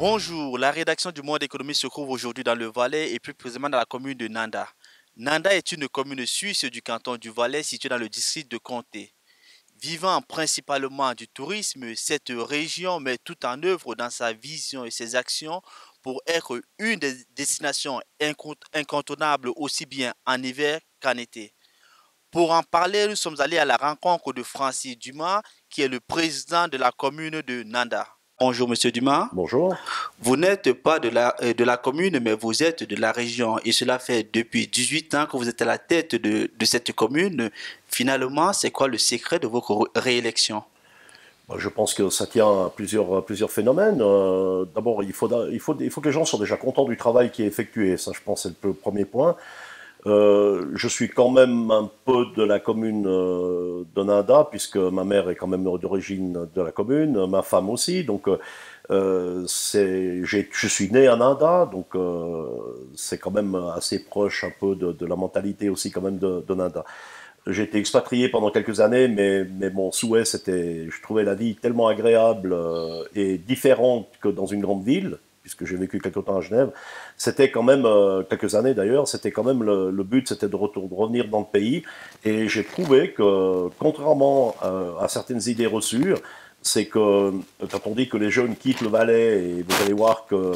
Bonjour, la rédaction du Monde économique se trouve aujourd'hui dans le Valais et plus précisément dans la commune de Nanda. Nanda est une commune suisse du canton du Valais située dans le district de Comté. Vivant principalement du tourisme, cette région met tout en œuvre dans sa vision et ses actions pour être une des destinations incontournables aussi bien en hiver qu'en été. Pour en parler, nous sommes allés à la rencontre de Francis Dumas, qui est le président de la commune de Nanda. Bonjour Monsieur Dumas. Bonjour. Vous n'êtes pas de la commune, mais vous êtes de la région. Et cela fait depuis 18 ans que vous êtes à la tête de cette commune. Finalement, c'est quoi le secret de votre réélection? Je pense que ça tient à plusieurs phénomènes. D'abord, il faut que les gens soient déjà contents du travail qui est effectué. Ça, je pense, c'est le premier point. Je suis quand même un peu de la commune de Nanda, puisque ma mère est quand même d'origine de la commune, ma femme aussi. Donc, je suis né à Nanda, donc c'est quand même assez proche un peu de la mentalité aussi quand même de Nanda. J'ai été expatrié pendant quelques années, mais mon souhait, c'était, je trouvais la vie tellement agréable et différente que dans une grande ville, puisque j'ai vécu quelques temps à Genève. C'était quand même, quelques années d'ailleurs, c'était quand même le but, c'était de revenir dans le pays. Et j'ai trouvé que, contrairement à certaines idées reçues, c'est que quand on dit que les jeunes quittent le Valais, et vous allez voir que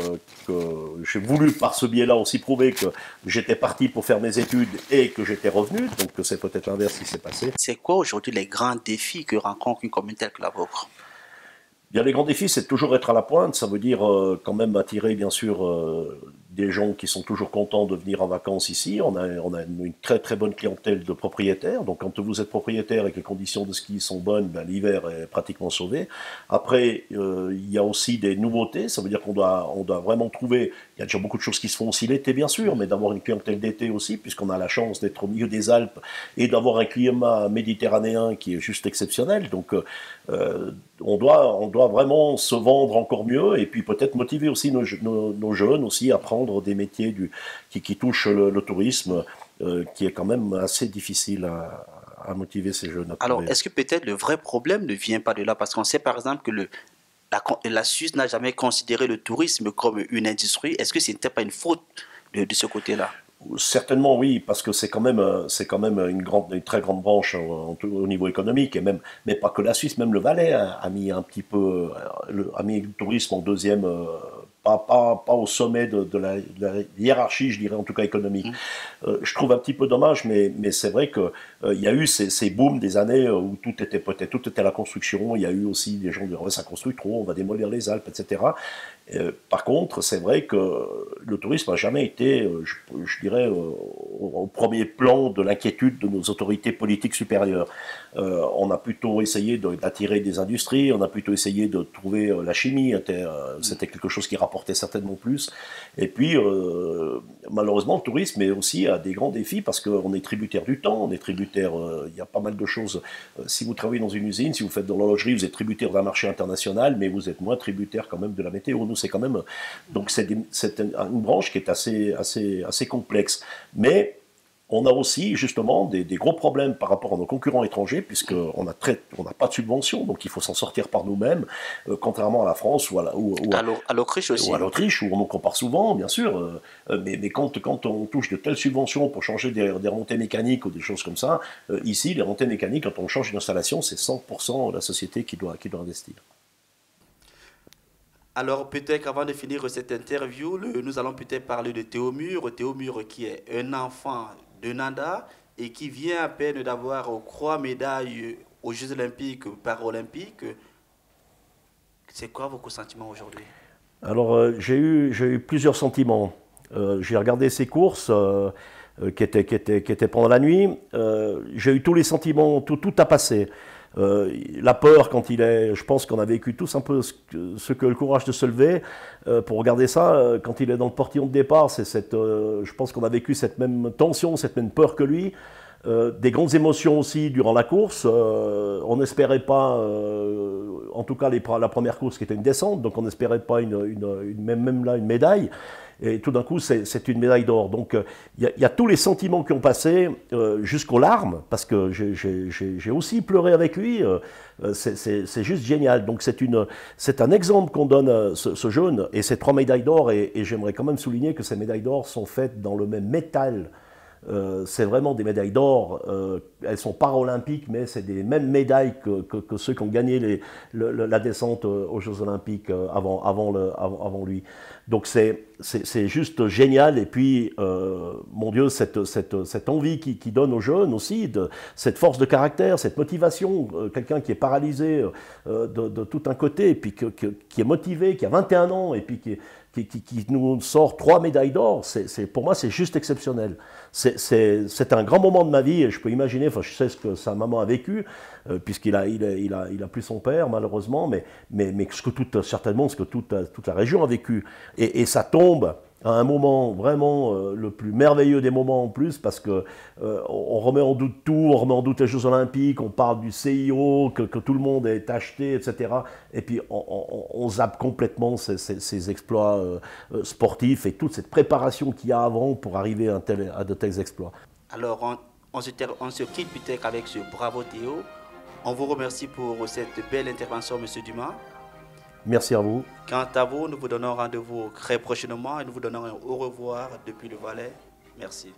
j'ai voulu par ce biais-là aussi prouver que j'étais parti pour faire mes études et que j'étais revenu, donc c'est peut-être l'inverse qui s'est passé. C'est quoi aujourd'hui les grands défis que rencontre une commune telle que la vôtre? Bien, les grands défis, c'est de toujours être à la pointe. Ça veut dire quand même attirer, bien sûr, des gens qui sont toujours contents de venir en vacances ici. On a une très très bonne clientèle de propriétaires. Donc, quand vous êtes propriétaire et que les conditions de ski sont bonnes, ben, l'hiver est pratiquement sauvé. Après, il y a aussi des nouveautés. Ça veut dire on doit vraiment trouver. Il y a déjà beaucoup de choses qui se font aussi l'été, bien sûr, mais d'avoir une clientèle d'été aussi, puisqu'on a la chance d'être au milieu des Alpes et d'avoir un climat méditerranéen qui est juste exceptionnel. Donc, on doit vraiment se vendre encore mieux et puis peut-être motiver aussi nos jeunes aussi à prendre des métiers qui touchent le tourisme, qui est quand même assez difficile à motiver ces jeunes à Alors, trouver. est-ce que peut-être le vrai problème ne vient pas de là? Parce qu'on sait par exemple que la Suisse n'a jamais considéré le tourisme comme une industrie. Est-ce que ce n'était pas une faute de ce côté-là? Certainement oui, parce que c'est quand même une très grande branche au niveau économique et même, mais pas que la Suisse, même le Valais a mis un petit peu, a mis le tourisme en deuxième, pas au sommet de la hiérarchie, je dirais en tout cas économique. Je trouve un petit peu dommage, mais c'est vrai que il y a eu ces booms des années où tout était à la construction. Il y a eu aussi des gens qui disaient ouais, ça construit trop, on va démolir les Alpes, etc. Par contre, c'est vrai que le tourisme n'a jamais été, je dirais, au premier plan de l'inquiétude de nos autorités politiques supérieures. On a plutôt essayé d'attirer des industries, on a plutôt essayé de trouver la chimie, c'était quelque chose qui rapportait certainement plus. Et puis, malheureusement, le tourisme est aussi à des grands défis parce qu'on est tributaire du temps, on est tributaire, il y a pas mal de choses. Si vous travaillez dans une usine, si vous faites de l'horlogerie, vous êtes tributaire d'un marché international, mais vous êtes moins tributaire quand même de la météo. Nous, c'est quand même, donc c'est une branche qui est assez complexe. Mais on a aussi justement des gros problèmes par rapport à nos concurrents étrangers, puisqu'on n'a pas de subvention, donc il faut s'en sortir par nous-mêmes, contrairement à la France À l'Autriche aussi. ou à l'Autriche, où on nous compare souvent, bien sûr. Mais quand on touche de telles subventions pour changer des remontées mécaniques ou des choses comme ça, ici, les remontées mécaniques, quand on change une installation, c'est 100% la société qui doit investir. Alors peut-être qu'avant de finir cette interview, nous allons peut-être parler de Théomure. Théomure qui est un enfant de Nanda et qui vient à peine d'avoir 3 médailles aux Jeux Olympiques, Paralympiques. C'est quoi vos sentiments aujourd'hui? Alors, j'ai eu plusieurs sentiments. J'ai regardé ses courses qui étaient pendant la nuit. J'ai eu tous les sentiments, tout a passé. La peur quand il est, je pense qu'on a vécu tous un peu ce que le courage de se lever pour regarder ça. Quand il est dans le portillon de départ, je pense qu'on a vécu cette même tension, cette même peur que lui. Des grandes émotions aussi durant la course. On n'espérait pas, en tout cas la première course qui était une descente, donc on n'espérait pas même là une médaille. Et tout d'un coup, c'est une médaille d'or. Donc, y a tous les sentiments qui ont passé jusqu'aux larmes, parce que j'ai aussi pleuré avec lui. C'est juste génial. Donc, c'est un exemple qu'on donne ce jeune, et ces 3 médailles d'or. Et j'aimerais quand même souligner que ces médailles d'or sont faites dans le même métal. C'est vraiment des médailles d'or. Elles sont paralympiques, mais c'est des mêmes médailles que ceux qui ont gagné la descente aux Jeux Olympiques avant lui. Donc c'est juste génial. Et puis, mon Dieu, cette envie qui donne aux jeunes aussi, cette force de caractère, cette motivation, quelqu'un qui est paralysé de tout un côté, et puis qui est motivé, qui a 21 ans, et puis qui nous sort 3 médailles d'or, pour moi, c'est juste exceptionnel. C'est un grand moment de ma vie, et je peux imaginer, enfin, je sais ce que sa maman a vécu, puisqu'il a plus son père, malheureusement, mais certainement ce que toute la région a vécu. Et ça tombe à un moment vraiment le plus merveilleux des moments en plus, parce que on remet en doute tout, on remet en doute les Jeux Olympiques, on parle du CIO, que tout le monde est acheté, etc. Et puis on zappe complètement ces exploits sportifs et toute cette préparation qu'il y a avant pour arriver à de tels exploits. Alors, on se quitte peut-être avec ce bravo Théo. On vous remercie pour cette belle intervention, Monsieur Dumas. Merci à vous. Quant à vous, nous vous donnons rendez-vous très prochainement et nous vous donnons un au revoir depuis le Valais. Merci.